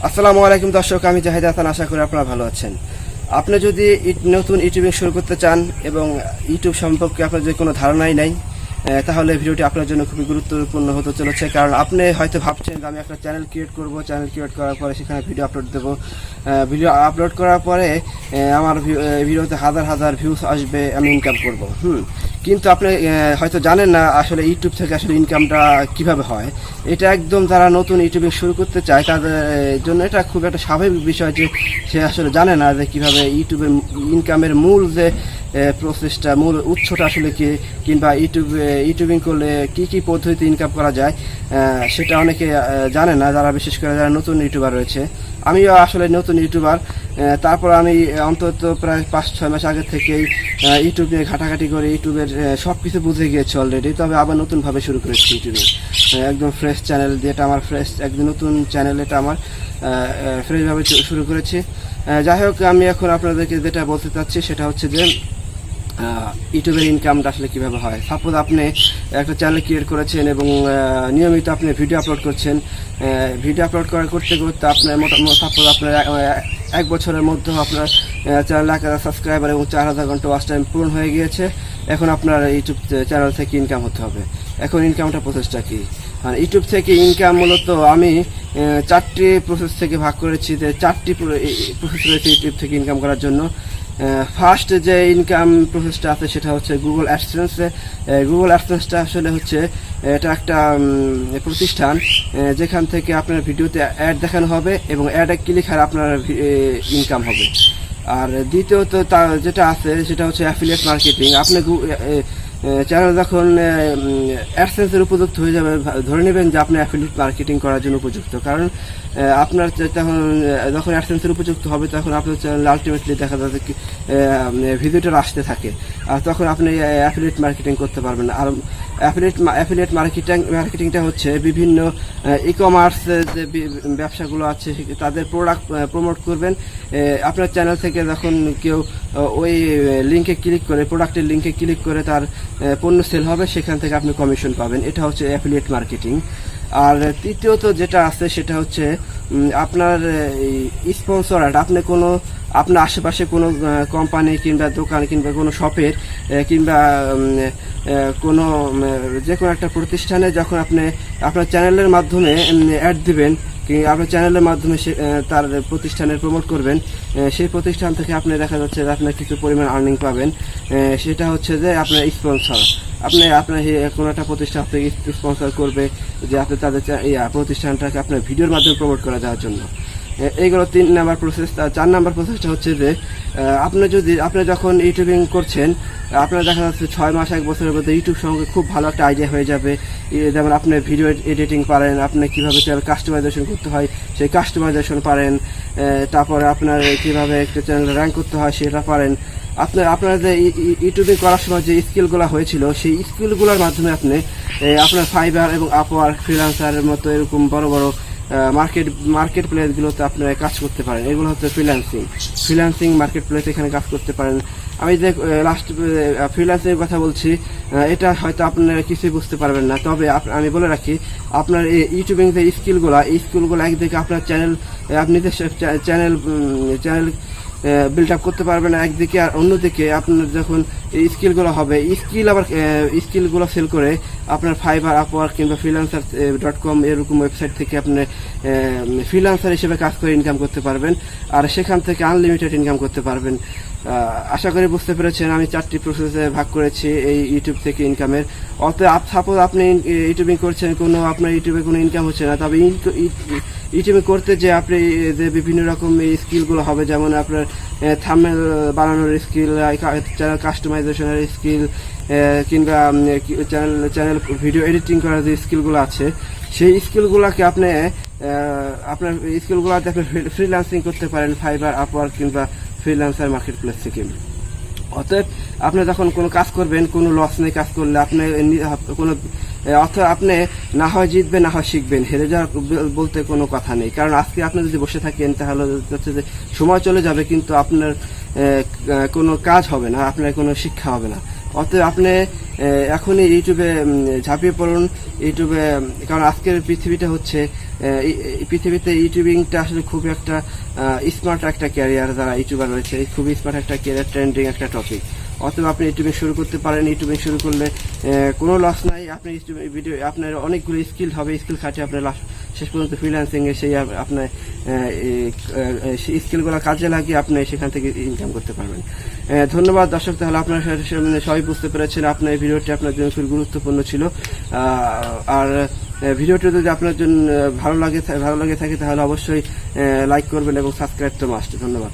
আসসালামু আলাইকুম দর্শক, আমি জাহিদ হাসান। আশা করি আপনারা ভালো আছেন। আপনি যদি নতুন ইউটিউবিং শুরু করতে চান এবং ইউটিউব সম্পর্কে আপনার যদি কোনো ধারণাই নাই, তাহলে ভিডিওটি আপনার জন্য খুবই গুরুত্বপূর্ণ হতে চলেছে। কারণ আপনি হয়তো ভাবছেন যে আমি একটা চ্যানেল ক্রিয়েট করব, চ্যানেল ক্রিয়েট করার পরে সেখানে ভিডিও আপলোড দেবো, ভিডিও আপলোড করার পরে আমার ভিডিওতে হাজার হাজার ভিউজ আসবে, আমি ইনকাম করব। কিন্তু আপনি হয়তো জানেন না আসলে ইউটিউব থেকে আসলে ইনকামটা কিভাবে হয়। এটা একদম যারা নতুন ইউটিউবিং শুরু করতে চায় তাদের জন্য এটা খুব একটা স্বাভাবিক বিষয় যে সে আসলে জানে না যে কীভাবে ইউটিউবের ইনকামের মূল যে প্রসেসটা, মূল উৎসটা আসলে কি, কিংবা ইউটিউবিং করলে কি পদ্ধতিতে ইনকাম করা যায় সেটা অনেকে জানে না, যারা বিশেষ করে যারা নতুন ইউটিউবার রয়েছে। আমিও আসলে নতুন ইউটিউবার, তারপর আমি অন্তত প্রায় 5-6 মাস আগে থেকেই ইউটিউব নিয়ে ঘাটাঘাটি করে ইউটিউবের সব কিছু বুঝে গিয়েছি অলরেডি। তবে আবার নতুনভাবে শুরু করেছি ইউটিউবে, একদম ফ্রেশ চ্যানেল, যেটা আমার ফ্রেশ একদম নতুন চ্যানেল, এটা আমার ফ্রেশভাবে শুরু করেছি। যাই হোক, আমি এখন আপনাদেরকে যেটা বলতে চাচ্ছি সেটা হচ্ছে যে ইউটিউবের ইনকামটা আসলে কীভাবে হয়। সাপোজ আপনি একটা চ্যানেল ক্রিয়েট করেছেন এবং নিয়মিত আপনি ভিডিও আপলোড করছেন। ভিডিও আপলোড করতে আপনার সাপোজ আপনার 1 বছরের মধ্যে আপনার চ্যানেল 1,000 সাবস্ক্রাইবার এবং 4,000 ঘন্টা ওয়াচ টাইম পূরণ হয়ে গিয়েছে। এখন আপনার ইউটিউব চ্যানেল থেকে ইনকাম হতে হবে। এখন ইনকামটা প্রসেসটা কী? আর ইউটিউব থেকে ইনকাম মূলত আমি 4টি প্রসেস থেকে ভাগ করেছি, যে 4টি প্রসেস রয়েছে ইউটিউব থেকে ইনকাম করার জন্য। ফার্স্ট যে ইনকাম প্রসেসটা আছে সেটা হচ্ছে গুগল অ্যাডসেন্স। গুগল অ্যাডসেন্সটা আসলে হচ্ছে এটা একটা প্রতিষ্ঠান যেখান থেকে আপনার ভিডিওতে অ্যাড দেখানো হবে এবং অ্যাডে ক্লিক আর আপনার ইনকাম হবে। আর দ্বিতীয়ত যেটা আছে সেটা হচ্ছে অ্যাফিলিয়েট মার্কেটিং। আপনি চ্যানেল যখন অ্যাডসেন্সের উপযুক্ত হয়ে যাবে, ধরে নেবেন যে আপনি অ্যাফিলিয়েট মার্কেটিং করার জন্য উপযুক্ত। কারণ আপনার যখন অ্যাডসেন্সের উপযুক্ত হবে তখন আপনার চ্যানেল আলটিমেটলি দেখা যাবে কি ভিজিটর আসতে থাকে, আর তখন আপনি অ্যাফিলিয়েট মার্কেটিং করতে পারবেন। আর অ্যাফিলিয়েট মার্কেটিংটা হচ্ছে বিভিন্ন ই কমার্স যে ব্যবসাগুলো আছে তাদের প্রোডাক্ট প্রমোট করবেন। আপনার চ্যানেল থেকে যখন কেউ ওই লিঙ্কে ক্লিক করে, প্রোডাক্টের লিঙ্কে ক্লিক করে তার পণ্য সেল হবে, সেখান থেকে আপনি কমিশন পাবেন। এটা হচ্ছে অ্যাফিলিয়েট মার্কেটিং। আর তৃতীয়ত যেটা আছে সেটা হচ্ছে আপনার স্পন্সর অ্যাড। আপনি আপনার আশেপাশে কোনো কোম্পানি কিংবা দোকান কিংবা কোনো শপের কিংবা কোনো যে কোনো একটা প্রতিষ্ঠানে যখন আপনি আপনার চ্যানেলের মাধ্যমে অ্যাড দিবেন, আপনার চ্যানেলের মাধ্যমে তার প্রতিষ্ঠানের প্রমোট করবেন, সেই প্রতিষ্ঠান থেকে আপনি দেখা যাচ্ছে যে আপনার কিছু পরিমাণ আর্নিং পাবেন। সেটা হচ্ছে যে আপনার স্পন্সর। আপনার কোনো একটা প্রতিষ্ঠান আপনাকে স্পন্সর করবে যে আপনি তাদের প্রতিষ্ঠানটাকে আপনার ভিডিওর মাধ্যমে প্রমোট করা যাওয়ার জন্য। এইগুলো 3 নাম্বার প্রসেস। 4 নাম্বার প্রসেসটা হচ্ছে যে আপনি যখন ইউটিউবিং করছেন, আপনার দেখা যাচ্ছে 6 মাস 1 বছরের মধ্যে ইউটিউব সম্পর্কে খুব ভালো একটা আইডিয়া হয়ে যাবে। যেমন আপনি ভিডিও এডিটিং পারেন, আপনি কীভাবে চ্যানেল কাস্টমাইজেশন করতে হয় সেই কাস্টমাইজেশন পারেন, তারপরে আপনার কীভাবে একটা চ্যানেল র্যাঙ্ক করতে হয় সেটা পারেন। আপনার যে ইউটিউবিং করার সময় যে স্কিলগুলো হয়েছিল সেই স্কিলগুলোর মাধ্যমে আপনি আপনার ফাইবার এবং আপওয়ার্ক, ফ্রিল্যান্সারের মতো এরকম বড় বড় মার্কেট প্লেসগুলোতে আপনারা কাজ করতে পারেন। এগুলো হচ্ছে ফ্রিল্যান্সিং মার্কেট প্লেস, এখানে কাজ করতে পারেন। আমি যে লাস্ট ফ্রিল্যান্সিংয়ের কথা বলছি, এটা হয়তো আপনারা কিছুই বুঝতে পারবেন না, তবে আমি বলে রাখি আপনার এই ইউটিউবিং যে স্কিলগুলো একদিকে আপনার আপনি যে চ্যানেল বিল্ড আপ করতে পারবেন একদিকে, আর অন্যদিকে আপনার যখন স্কিলগুলো হবে, স্কিলগুলো সেল করে আপনার ফাইবার, আপওয়ার্ক কিংবা freelancer.com এরকম ওয়েবসাইট থেকে আপনি ফ্রিল্যান্সার হিসেবে কাজ করে ইনকাম করতে পারবেন, আর সেখান থেকে আনলিমিটেড ইনকাম করতে পারবেন। আশা করি বুঝতে পেরেছেন আমি 4টি প্রসেসে ভাগ করেছি এই ইউটিউব থেকে ইনকামের। অতএব সাপোজ আপনি ইউটিউবিং করছেন, আপনার ইউটিউবে কোনো ইনকাম হচ্ছে না, তবে ইউটিউবে করতে যে আপনি যে বিভিন্ন রকম স্কিলগুলো হবে, যেমন আপনার থাম্বনেল বানানোর স্কিল, চ্যানেল কাস্টমাইজেশনের স্কিল, কিংবা চ্যানেল ভিডিও এডিটিং করার যে স্কিলগুলো আছে, সেই স্কিলগুলোকে আপনার স্কিলগুলোতে আপনি ফ্রিল্যান্সিং করতে পারেন ফাইবার, আপওয়ার্ক কিংবা ফ্রিল্যান্সার মার্কেট প্লেস থেকে। অতএব আপনি যখন কোনো কাজ করবেন, কোনো লস নেই কাজ করলে, আপনি না হয় জিতবেন না হয় শিখবেন, হেরে যাওয়ার বলতে কোনো কথা নেই। কারণ আজকে আপনি যদি বসে থাকেন তাহলে হচ্ছে যে সময় চলে যাবে, কিন্তু আপনার কোনো কাজ হবে না, আপনার কোনো শিক্ষা হবে না। অতএব আপনি এখনই ইউটিউবে ঝাঁপিয়ে পড়ুন ইউটিউবে, কারণ আজকের পৃথিবীটা হচ্ছে এই পৃথিবীতে ইউটিউবিংটা আসলে খুবই একটা স্মার্ট একটা ক্যারিয়ার, যারা ইউটিউবার রয়েছে খুবই স্মার্ট একটা ক্যারিয়ার, ট্রেন্ডিং একটা টপিক। অথবা আপনি ইউটিউবিং শুরু করতে পারেন। ইউটিউবিং শুরু করলে কোনো লস নাই, আপনি ইউটিউব ভিডিও আপনার অনেকগুলো স্কিল হবে, স্কিল খাটিয়ে আপনার শেষ পর্যন্ত ফ্রিল্যান্সিং এ সেই আপনার স্কিলগুলো কাজে লাগিয়ে আপনি সেখান থেকে ইনকাম করতে পারবেন। ধন্যবাদ দর্শক, তাহলে আপনার সবাই বুঝতে পেরেছেন আপনার এই ভিডিওটি আপনার জন্য খুব গুরুত্বপূর্ণ ছিল। আর ভিডিওটি যদি আপনার জন্য ভালো লাগে থাকে তাহলে অবশ্যই লাইক করবেন এবং সাবস্ক্রাইব তো মাস্ট। ধন্যবাদ।